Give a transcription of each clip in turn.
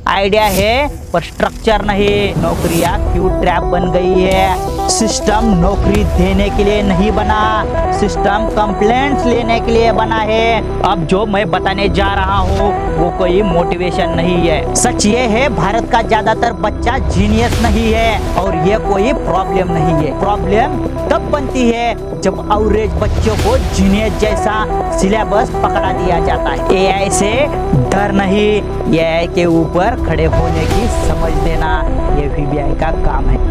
Idea है पर structure नहीं। नौकरियां क्यों ट्रैप बन गई है? सिस्टम नौकरी देने के लिए नहीं बना, सिस्टम कंप्लेंट्स लेने के लिए बना है। अब जो मैं बताने जा रहा हूँ वो कोई मोटिवेशन नहीं है। सच ये है, भारत का ज्यादातर बच्चा जीनियस नहीं है और ये कोई प्रॉब्लम नहीं है। प्रॉब्लम तब बनती है जब एवरेज बच्चों को जीनियस जैसा सिलेबस पकड़ा दिया जाता है। एआई से डर नहीं, एआई के ऊपर खड़े होने की समझ देना ये वीबीआई का काम है।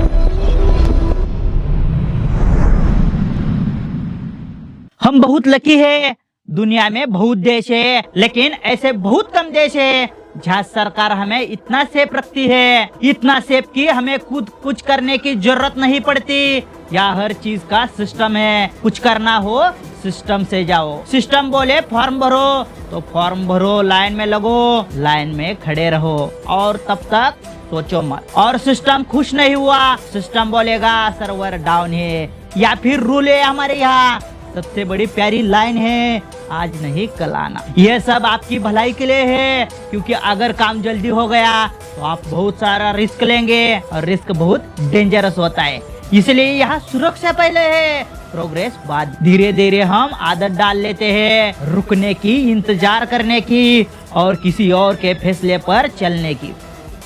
हम बहुत लकी है, दुनिया में बहुत देश है, लेकिन ऐसे बहुत कम देश है जहाँ सरकार हमें इतना सेफ रखती है, इतना सेफ कि हमें खुद कुछ करने की जरूरत नहीं पड़ती। यहाँ हर चीज का सिस्टम है, कुछ करना हो सिस्टम से जाओ। सिस्टम बोले फॉर्म भरो तो फॉर्म भरो, लाइन में लगो, लाइन में खड़े रहो और तब तक सोचो मत। और सिस्टम खुश नहीं हुआ, सिस्टम बोलेगा सर्वर डाउन है या फिर रूल है हमारे यहाँ। सबसे बड़ी प्यारी लाइन है, आज नहीं कल आना। यह सब आपकी भलाई के लिए है, क्योंकि अगर काम जल्दी हो गया तो आप बहुत सारा रिस्क लेंगे और रिस्क बहुत डेंजरस होता है। इसलिए यहाँ सुरक्षा पहले है, प्रोग्रेस बाद। धीरे धीरे हम आदत डाल लेते हैं रुकने की, इंतजार करने की और किसी और के फैसले पर चलने की।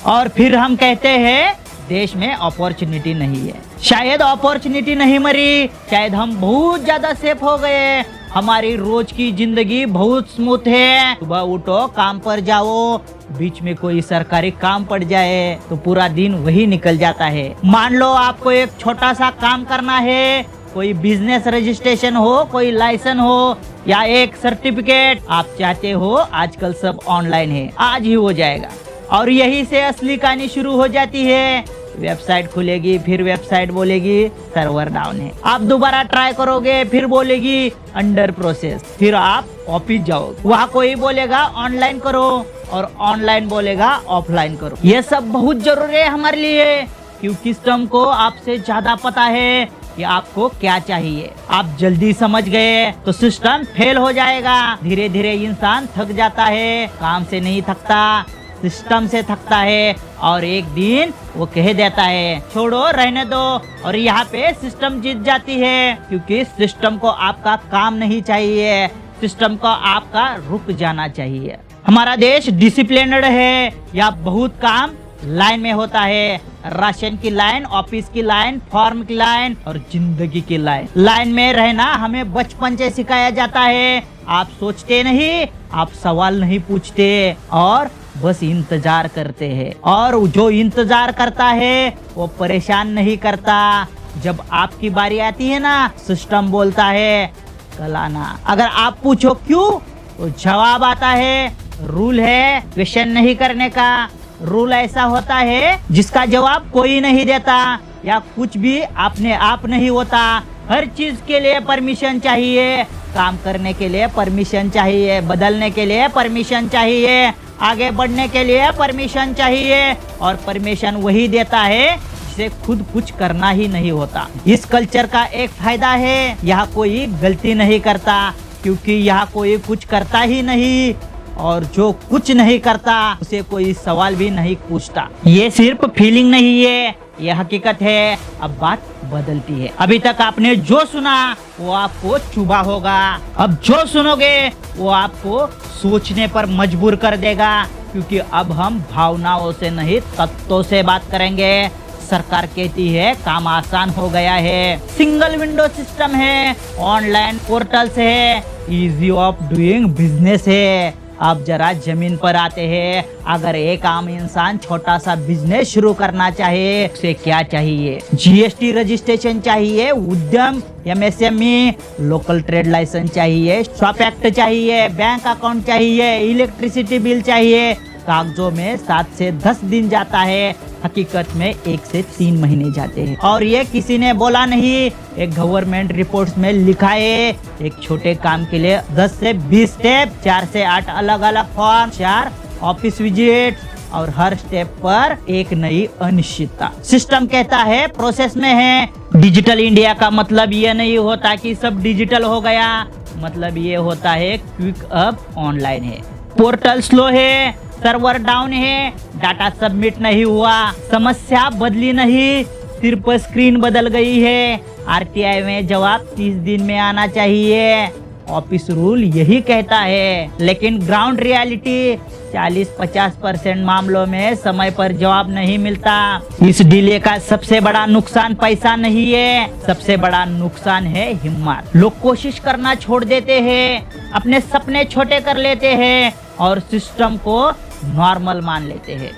और फिर हम कहते हैं देश में अपॉर्चुनिटी नहीं है। शायद अपॉर्चुनिटी नहीं मरी, शायद हम बहुत ज्यादा सेफ हो गए। हमारी रोज की जिंदगी बहुत स्मूथ है। सुबह उठो, काम पर जाओ, बीच में कोई सरकारी काम पड़ जाए तो पूरा दिन वही निकल जाता है। मान लो आपको एक छोटा सा काम करना है, कोई बिजनेस रजिस्ट्रेशन हो, कोई लाइसेंस हो या एक सर्टिफिकेट आप चाहते हो, आजकल सब ऑनलाइन है, आज ही हो जाएगा। और यही से असली कहानी शुरू हो जाती है। वेबसाइट खुलेगी, फिर वेबसाइट बोलेगी सर्वर डाउन है। आप दोबारा ट्राई करोगे, फिर बोलेगी अंडर प्रोसेस। फिर आप ऑफिस जाओगे, वहाँ कोई बोलेगा ऑनलाइन करो और ऑनलाइन बोलेगा ऑफलाइन करो। ये सब बहुत जरूरी है हमारे लिए, क्योंकि सिस्टम को आपसे ज्यादा पता है कि आपको क्या चाहिए। आप जल्दी समझ गए तो सिस्टम फेल हो जाएगा। धीरे धीरे इंसान थक जाता है, काम से नहीं थकता, सिस्टम से थकता है और एक दिन वो कह देता है छोड़ो रहने दो। और यहाँ पे सिस्टम जीत जाती है, क्योंकि सिस्टम को आपका काम नहीं चाहिए, सिस्टम को आपका रुक जाना चाहिए। हमारा देश डिसिप्लिन्ड है, यहाँ बहुत काम लाइन में होता है। राशन की लाइन, ऑफिस की लाइन, फॉर्म की लाइन और जिंदगी की लाइन। लाइन में रहना हमें बचपन से सिखाया जाता है। आप सोचते नहीं, आप सवाल नहीं पूछते और बस इंतजार करते हैं। और जो इंतजार करता है वो परेशान नहीं करता। जब आपकी बारी आती है ना, सिस्टम बोलता है कल आना। अगर आप पूछो क्यों तो जवाब आता है रूल है क्वेश्चन नहीं करने का। रूल ऐसा होता है जिसका जवाब कोई नहीं देता, या कुछ भी अपने आप नहीं होता। हर चीज के लिए परमिशन चाहिए, काम करने के लिए परमिशन चाहिए, बदलने के लिए परमिशन चाहिए, आगे बढ़ने के लिए परमिशन चाहिए। और परमिशन वही देता है जिसे खुद कुछ करना ही नहीं होता। इस कल्चर का एक फायदा है, यहाँ कोई गलती नहीं करता, क्योंकि यहाँ कोई कुछ करता ही नहीं और जो कुछ नहीं करता उसे कोई सवाल भी नहीं पूछता। ये सिर्फ फीलिंग नहीं है, ये हकीकत है। अब बात बदलती है। अभी तक आपने जो सुना वो आपको चुभा होगा, अब जो सुनोगे वो आपको सोचने पर मजबूर कर देगा, क्योंकि अब हम भावनाओं से नहीं तत्वों से बात करेंगे। सरकार कहती है काम आसान हो गया है, सिंगल विंडो सिस्टम है, ऑनलाइन पोर्टल्स है, इजी ऑफ डूइंग बिजनेस है। अब जरा जमीन पर आते हैं। अगर एक आम इंसान छोटा सा बिजनेस शुरू करना चाहे, उसे क्या चाहिए? जीएसटी रजिस्ट्रेशन चाहिए, उद्यम एमएसएमई, लोकल ट्रेड लाइसेंस चाहिए, शॉप एक्ट चाहिए, बैंक अकाउंट चाहिए, इलेक्ट्रिसिटी बिल चाहिए। कागजों में 7 से 10 दिन जाता है, हकीकत में 1 से 3 महीने जाते हैं। और ये किसी ने बोला नहीं, एक गवर्नमेंट रिपोर्ट्स में लिखा है। एक छोटे काम के लिए 10 से 20 स्टेप, 4 से 8 अलग अलग फॉर्म, 4 ऑफिस विजिट और हर स्टेप पर एक नई अनिश्चितता। सिस्टम कहता है प्रोसेस में है। डिजिटल इंडिया का मतलब ये नहीं होता कि सब डिजिटल हो गया, मतलब ये होता है क्विक अब ऑनलाइन है, पोर्टल स्लो है, सर्वर डाउन है, डाटा सबमिट नहीं हुआ, समस्या बदली नहीं, सिर्फ स्क्रीन बदल गई है। आरटीआई में जवाब 30 दिन में आना चाहिए, ऑफिस रूल यही कहता है, लेकिन ग्राउंड रियलिटी 40-50% मामलों में समय पर जवाब नहीं मिलता। इस डिले का सबसे बड़ा नुकसान पैसा नहीं है, सबसे बड़ा नुकसान है हिम्मत। लोग कोशिश करना छोड़ देते हैं, अपने सपने छोटे कर लेते हैं और सिस्टम को नॉर्मल मान लेते हैं।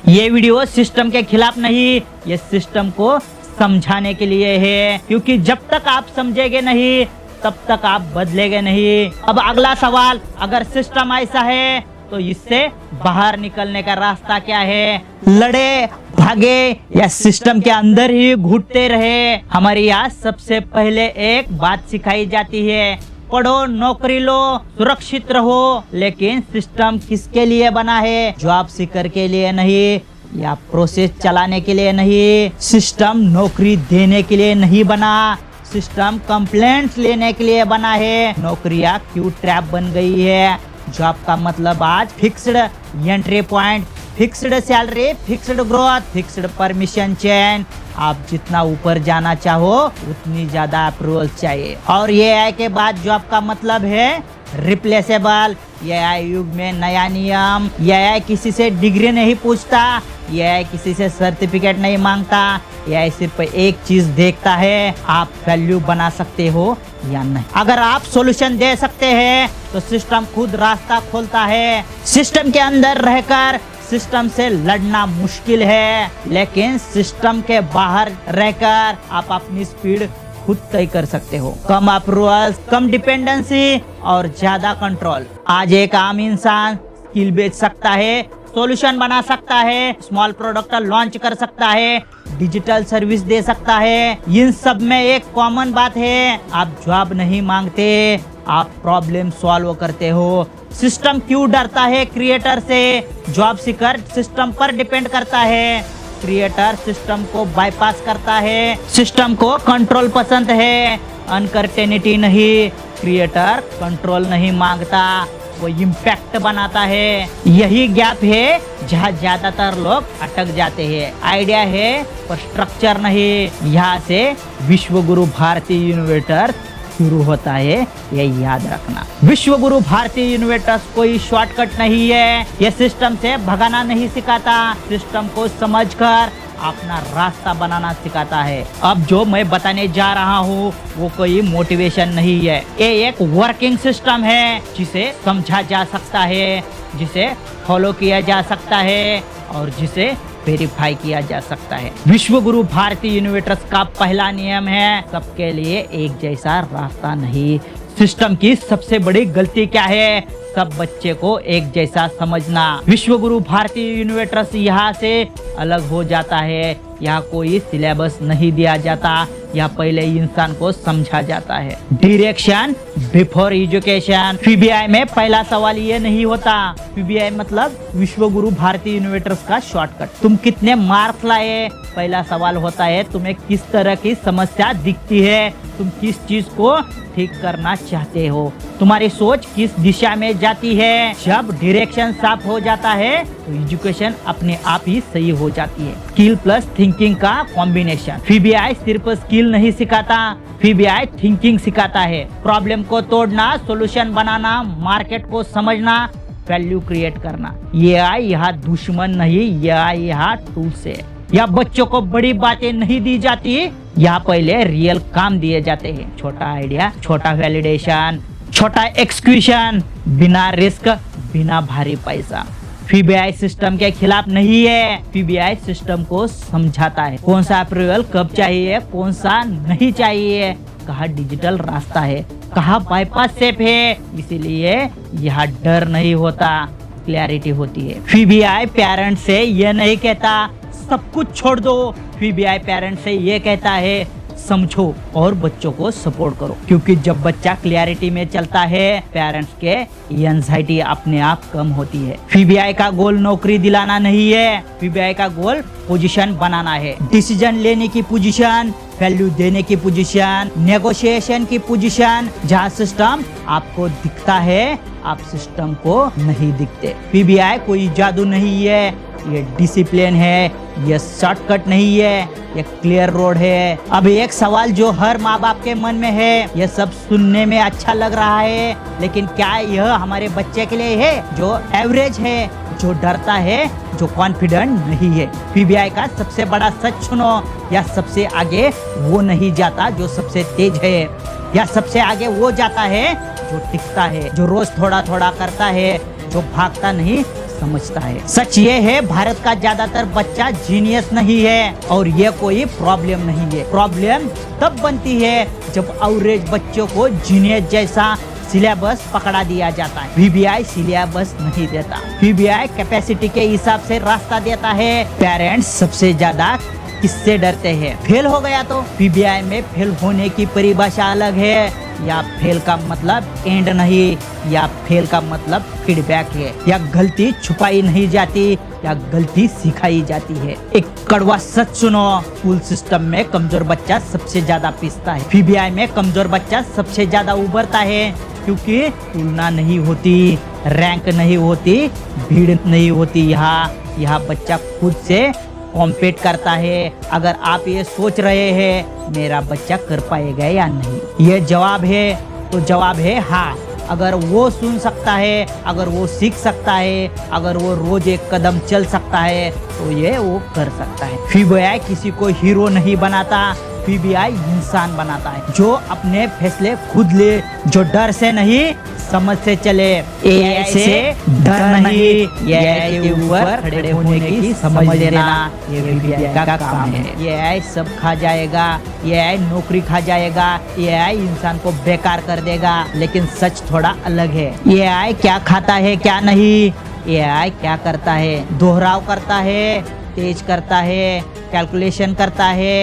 ये वीडियो सिस्टम के खिलाफ नहीं, ये सिस्टम को समझाने के लिए है, क्योंकि जब तक आप समझेंगे नहीं तब तक आप बदलेंगे नहीं। अब अगला सवाल, अगर सिस्टम ऐसा है तो इससे बाहर निकलने का रास्ता क्या है? लड़े, भागे या सिस्टम के अंदर ही घुटते रहे? हमारे यहाँ सबसे पहले एक बात सिखाई जाती है, पढ़ो, नौकरी लो, सुरक्षित रहो। लेकिन सिस्टम किसके लिए बना है? जॉब सीकर के लिए नहीं या प्रोसेस चलाने के लिए नहीं। सिस्टम नौकरी देने के लिए नहीं बना, सिस्टम कंप्लेंट्स लेने के लिए बना है। नौकरियां क्यों ट्रैप बन गई है? जॉब का मतलब आज fixed entry point, fixed salary, fixed growth, fixed permission chain. आप जितना ऊपर जाना चाहो उतनी ज्यादा अप्रूवल चाहिए। और ये आई के बाद जॉब का मतलब है रिप्लेसेबल। एआई युग में नया नियम, एआई किसी से डिग्री नहीं पूछता, एआई किसी से सर्टिफिकेट नहीं मांगता, एआई सिर्फ एक चीज देखता है, आप वैल्यू बना सकते हो या नहीं। अगर आप सॉल्यूशन दे सकते हैं तो सिस्टम खुद रास्ता खोलता है। सिस्टम के अंदर रहकर सिस्टम से लड़ना मुश्किल है, लेकिन सिस्टम के बाहर रहकर आप अपनी स्पीड खुद तय कर सकते हो। कम अप्रूवल, कम डिपेंडेंसी और ज्यादा कंट्रोल। आज एक आम इंसान स्किल बेच सकता है, सॉल्यूशन बना सकता है, स्मॉल प्रोडक्ट लॉन्च कर सकता है, डिजिटल सर्विस दे सकता है। इन सब में एक कॉमन बात है, आप जॉब नहीं मांगते, आप प्रॉब्लम सॉल्व करते हो। सिस्टम क्यों डरता है क्रिएटर से? जॉब सीकर सिस्टम पर डिपेंड करता है, क्रिएटर सिस्टम को बाईपास करता है। सिस्टम को कंट्रोल पसंद है, अनसर्टेनिटी नहीं। क्रिएटर कंट्रोल नहीं मांगता, वो इम्पैक्ट बनाता है। यही गैप है जहाँ ज्यादातर लोग अटक जाते हैं। आइडिया है पर स्ट्रक्चर नहीं। यहाँ से विश्व गुरु भारती इनोवेटर शुरू होता है, ये याद रखना। विश्व गुरु भारती इनोवेटर्स कोई शॉर्टकट नहीं है, ये सिस्टम से भगाना नहीं सिखाता, सिस्टम को समझकर अपना रास्ता बनाना सिखाता है। अब जो मैं बताने जा रहा हूँ वो कोई मोटिवेशन नहीं है, ये एक वर्किंग सिस्टम है जिसे समझा जा सकता है, जिसे फॉलो किया जा सकता है और जिसे वेरीफाई किया जा सकता है। विश्व गुरु भारती इनोवेटर्स का पहला नियम है, सबके लिए एक जैसा रास्ता नहीं। सिस्टम की सबसे बड़ी गलती क्या है? सब बच्चे को एक जैसा समझना। विश्व गुरु भारती इनोवेटर्स यहाँ से अलग हो जाता है। यहाँ कोई सिलेबस नहीं दिया जाता, यहाँ पहले इंसान को समझा जाता है। Direction before education. पीबीआई में पहला सवाल ये नहीं होता। पीबीआई मतलब विश्व गुरु भारती इनोवेटर्स का शॉर्टकट। तुम कितने मार्क्स लाए? पहला सवाल होता है तुम्हें किस तरह की समस्या दिखती है, तुम किस चीज को ठीक करना चाहते हो, तुम्हारी सोच किस दिशा में जाती है। जब डायरेक्शन साफ हो जाता है तो एजुकेशन अपने आप ही सही हो जाती है। स्किल प्लस थिंकिंग का कॉम्बिनेशन। पीबीआई सिर्फ स्किल नहीं सिखाता, पीबीआई थिंकिंग सिखाता है। प्रॉब्लम को तोड़ना, सॉल्यूशन बनाना, मार्केट को समझना, वैल्यू क्रिएट करना। एआई यहाँ दुश्मन नहीं, एआई यहाँ टूल्स है। या बच्चों को बड़ी बातें नहीं दी जाती, यहाँ पहले रियल काम दिए जाते हैं। छोटा आइडिया, छोटा वैलिडेशन, छोटा एक्सक्यूशन, बिना रिस्क, बिना भारी पैसा। पीबीआई सिस्टम के खिलाफ नहीं है, पीबीआई सिस्टम को समझाता है कौन सा अप्रूवल कब चाहिए, कौन सा नहीं चाहिए, कहाँ डिजिटल रास्ता है, कहाँ बाईपास सेफ है। इसीलिए यहाँ डर नहीं होता, क्लैरिटी होती है। पीबीआई पेरेंट से ये नहीं कहता सब कुछ छोड़ दो, पीबीआई पेरेंट से ये कहता है समझो और बच्चों को सपोर्ट करो, क्योंकि जब बच्चा क्लैरिटी में चलता है पेरेंट्स के एंजाइटी अपने आप कम होती है। पीबीआई का गोल नौकरी दिलाना नहीं है, पीबीआई का गोल पोजीशन बनाना है। डिसीजन लेने की पोजीशन, वैल्यू देने की पोजीशन, नेगोशिएशन की पोजीशन, जहाँ सिस्टम आपको दिखता है आप सिस्टम को नहीं दिखते। पीबीआई कोई जादू नहीं है, ये डिसिप्लिन है, ये शॉर्टकट नहीं है, ये क्लियर रोड है। अब एक सवाल जो हर माँ बाप के मन में है, ये सब सुनने में अच्छा लग रहा है, लेकिन क्या यह हमारे बच्चे के लिए है जो एवरेज है, जो डरता है, जो कॉन्फिडेंट नहीं है? पीबीआई का सबसे बड़ा सच सुनो, या सबसे आगे वो नहीं जाता जो सबसे तेज है, या सबसे आगे वो जाता है जो टिकता है, जो रोज थोड़ा थोड़ा करता है, जो भागता नहीं समझता है। सच ये है, भारत का ज्यादातर बच्चा जीनियस नहीं है, और ये कोई प्रॉब्लम नहीं है। प्रॉब्लम तब बनती है जब एवरेज बच्चों को जीनियस जैसा सिलेबस पकड़ा दिया जाता है। पीबीआई सिलेबस नहीं देता, पीबीआई कैपेसिटी के हिसाब से रास्ता देता है। पेरेंट्स सबसे ज्यादा किससे डरते हैं? फेल हो गया तो। पीबीआई में फेल होने की परिभाषा अलग है, या फेल का मतलब एंड नहीं, या फेल का मतलब फीडबैक है, या गलती छुपाई नहीं जाती, या गलती सिखाई जाती है। एक कड़वा सच सुनो, स्कूल सिस्टम में कमजोर बच्चा सबसे ज्यादा पिसता है, पीबीआई में कमजोर बच्चा सबसे ज्यादा उभरता है, क्योंकि तुलना नहीं होती, रैंक नहीं होती, भीड़ नहीं होती। यहाँ बच्चा खुद से कॉम्पीट करता है। अगर आप ये सोच रहे हैं मेरा बच्चा कर पाएगा या नहीं, ये जवाब है तो जवाब है हाँ। अगर वो सुन सकता है, अगर वो सीख सकता है, अगर वो रोज एक कदम चल सकता है, तो ये वो कर सकता है। पीबीआई किसी को हीरो नहीं बनाता, पीबीआई इंसान बनाता है, जो अपने फैसले खुद ले, जो डर से नहीं समझ से चले। एआई से डर नहीं, एआई के ऊपर खड़े होने की समझ लेना, ये पीबीआई का काम है। एआई सब खा जाएगा, एआई नौकरी खा जाएगा, एआई इंसान को बेकार कर देगा, लेकिन सच थोड़ा अलग है। एआई क्या खाता है क्या नहीं, एआई क्या करता है? दोहराव करता है, तेज करता है, कैलकुलेशन करता है।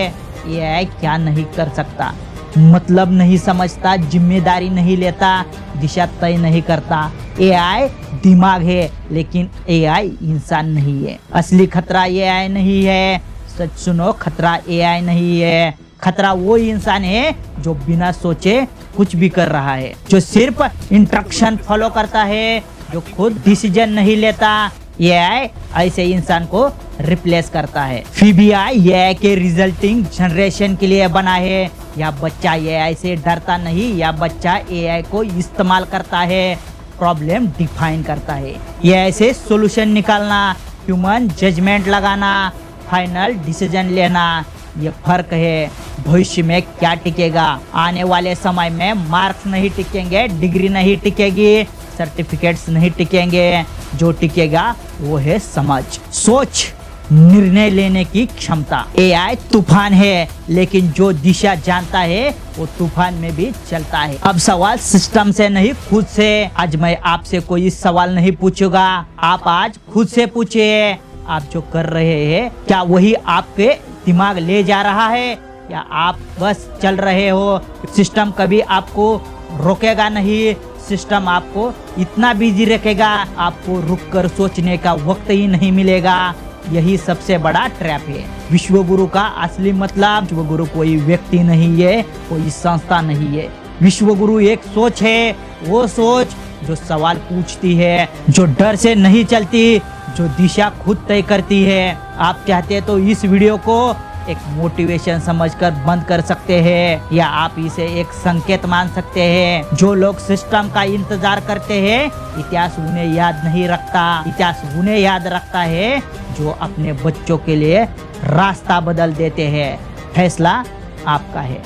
एआई क्या नहीं कर सकता? मतलब नहीं समझता, जिम्मेदारी नहीं लेता, दिशा तय नहीं करता। एआई दिमाग है, लेकिन एआई इंसान नहीं है। असली खतरा एआई नहीं है, सच सुनो, खतरा एआई नहीं है। खतरा वो इंसान है जो बिना सोचे कुछ भी कर रहा है, जो सिर्फ इंस्ट्रक्शन फॉलो करता है, जो खुद डिसीजन नहीं लेता। एआई ऐसे इंसान को रिप्लेस करता है। पीबीआई एआई के रिजल्टिंग जनरेशन के लिए बना है। या बच्चा एआई से डरता नहीं, या बच्चा एआई को इस्तेमाल करता है, प्रॉब्लम डिफाइन करता है। एआई से सॉल्यूशन निकालना, ह्यूमन जजमेंट लगाना, फाइनल डिसीजन लेना, ये फर्क है। भविष्य में क्या टिकेगा? आने वाले समय में मार्क्स नहीं टिकेंगे, डिग्री नहीं टिकेगी, सर्टिफिकेट्स नहीं टिकेंगे, जो टिकेगा वो है समझ, सोच, निर्णय लेने की क्षमता। एआई तूफान है, लेकिन जो दिशा जानता है वो तूफान में भी चलता है। अब सवाल सिस्टम से नहीं, खुद से। आज मैं आपसे कोई सवाल नहीं पूछूंगा, आप आज खुद से पूछिए। आप जो कर रहे हैं क्या वही आपके दिमाग ले जा रहा है, या आप बस चल रहे हो? सिस्टम कभी आपको रोकेगा नहीं, सिस्टम आपको इतना बिजी रखेगा, आपको रुककर सोचने का वक्त ही नहीं मिलेगा। यही सबसे बड़ा ट्रैप है। विश्वगुरु का असली मतलब, विश्वगुरु कोई व्यक्ति नहीं है, कोई संस्था नहीं है। विश्वगुरु एक सोच है, वो सोच जो सवाल पूछती है, जो डर से नहीं चलती, जो दिशा खुद तय करती है। आप चाहते तो इस वीडियो को एक मोटिवेशन समझकर बंद कर सकते हैं, या आप इसे एक संकेत मान सकते हैं। जो लोग सिस्टम का इंतजार करते हैं, इतिहास उन्हें याद नहीं रखता। इतिहास उन्हें याद रखता है जो अपने बच्चों के लिए रास्ता बदल देते हैं। फैसला आपका है।